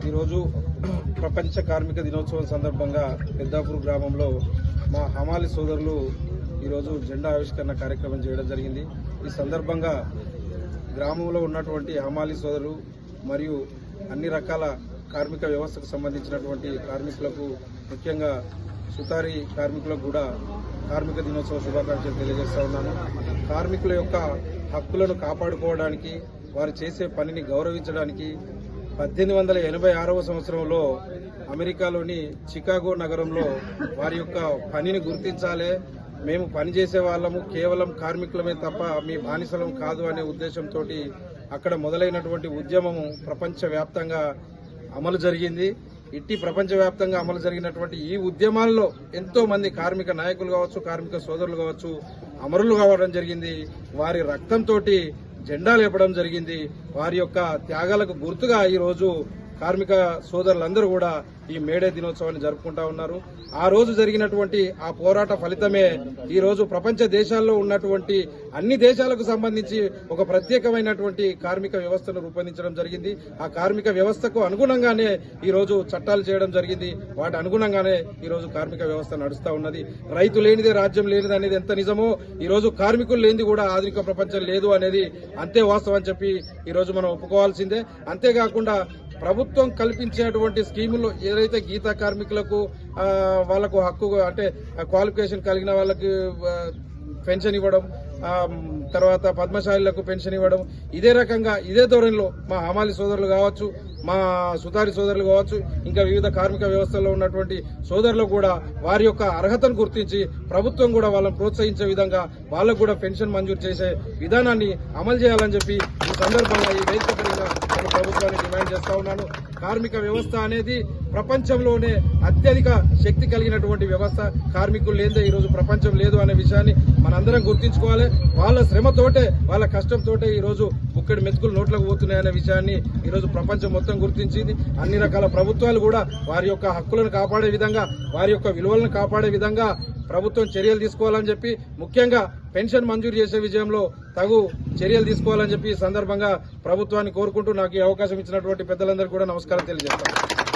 ఈరోజు ప్రపంచ కార్మిక దినోత్సవం సందర్భంగా పెద్దాపూర్ గ్రామంలో మా హమాలి సోదరులు ఈరోజు జెండా ఆవిష్కరణ కార్యక్రమం చేయడం జరిగింది. ఈ సందర్భంగా గ్రామంలో ఉన్నటువంటి హమాలి సోదరులు మరియు అన్ని రకాల కార్మిక వ్యవస్థకు సంబంధించినటువంటి కార్మికులకు, ముఖ్యంగా సుతారీ కార్మికులకు కూడా కార్మిక దినోత్సవ శుభాకాంక్షలు తెలియజేస్తా ఉన్నాను. కార్మికుల యొక్క హక్కులను కాపాడుకోవడానికి, వారు చేసే పనిని గౌరవించడానికి 1886వ సంవత్సరంలో అమెరికాలోని చికాగో నగరంలో వారి యొక్క పనిని గుర్తించాలి, మేము పనిచేసే వాళ్ళము కేవలం కార్మికులమే తప్ప మీ బానిసలం కాదు అనే ఉద్దేశంతో అక్కడ మొదలైనటువంటి ఉద్యమము ప్రపంచవ్యాప్తంగా అమలు జరిగింది. ఇట్టి ప్రపంచవ్యాప్తంగా అమలు జరిగినటువంటి ఈ ఉద్యమాల్లో ఎంతో మంది కార్మిక నాయకులు కావచ్చు, కార్మిక సోదరులు కావచ్చు అమరులు కావడం జరిగింది. వారి రక్తంతో జెండా లేపడం జరిగింది. వారి యొక్క త్యాగాలకు గుర్తుగా ఈరోజు కార్మిక సోదరులందరూ కూడా ఈ మేడే దినోత్సవాన్ని జరుపుకుంటా ఉన్నారు. ఆ రోజు జరిగినటువంటి ఆ పోరాట ఫలితమే ఈ రోజు ప్రపంచ దేశాల్లో ఉన్నటువంటి అన్ని దేశాలకు సంబంధించి ఒక ప్రత్యేకమైనటువంటి కార్మిక వ్యవస్థను రూపొందించడం జరిగింది. ఆ కార్మిక వ్యవస్థకు అనుగుణంగానే ఈ రోజు చట్టాలు చేయడం జరిగింది. వాటి అనుగుణంగానే ఈ రోజు కార్మిక వ్యవస్థ నడుస్తా ఉన్నది. రైతు లేనిదే రాజ్యం లేనిది అనేది ఎంత నిజమో ఈ రోజు కార్మికులు లేనిది కూడా ఆధునిక ప్రపంచం లేదు అనేది అంతే వాస్తవం అని చెప్పి ఈ రోజు మనం ఒప్పుకోవాల్సిందే. అంతేకాకుండా ప్రభుత్వం కల్పించేటువంటి స్కీములు ఏదైతే గీతా కార్మికులకు వాళ్లకు హక్కు అంటే క్వాలిఫికేషన్ కలిగిన వాళ్ళకి పెన్షన్ ఇవ్వడం, తర్వాత పద్మశాలిలకు పెన్షన్ ఇవ్వడం, ఇదే రకంగా ఇదే ధోరణిలో మా హమాలి సోదరులు కావచ్చు, మా సుతారీ సోదరులు కావచ్చు, ఇంకా వివిధ కార్మిక వ్యవస్థల్లో ఉన్నటువంటి సోదరులు కూడా వారి యొక్క అర్హతను గుర్తించి ప్రభుత్వం కూడా వాళ్ళని ప్రోత్సహించే విధంగా వాళ్ళకు కూడా పెన్షన్ మంజూరు చేసే విధానాన్ని అమలు చేయాలని చెప్పి ఈ సందర్భంగా ఈ వేదిక పరంగా నేను ప్రభుత్వాన్ని డిమాండ్ చేస్తా ఉన్నాను. కార్మిక వ్యవస్థ అనేది ప్రపంచంలోనే అత్యధిక శక్తి కలిగినటువంటి వ్యవస్థ. కార్మికులు లేదే ఈ రోజు ప్రపంచం లేదు అనే విషయాన్ని మనందరం గుర్తించుకోవాలి. వాళ్ళ శ్రమతోటే, వాళ్ళ కష్టంతోటే ఈ రోజు బుక్కడి మెతుకులు నోట్లకు పోతున్నాయనే విషయాన్ని ఈ రోజు ప్రపంచం మొత్తం గుర్తించింది. అన్ని రకాల ప్రభుత్వాలు కూడా వారి యొక్క హక్కులను కాపాడే విధంగా, వారి యొక్క విలువలను కాపాడే విధంగా ప్రభుత్వం చర్యలు తీసుకోవాలని చెప్పి, ముఖ్యంగా పెన్షన్ మంజూరు చేసే విషయంలో తగు చర్యలు తీసుకోవాలని చెప్పి ఈ సందర్భంగా ప్రభుత్వాన్ని కోరుకుంటూ నాకు ఈ అవకాశం ఇచ్చినటువంటి పెద్దలందరికీ కూడా నమస్కారం తెలియజేస్తాను.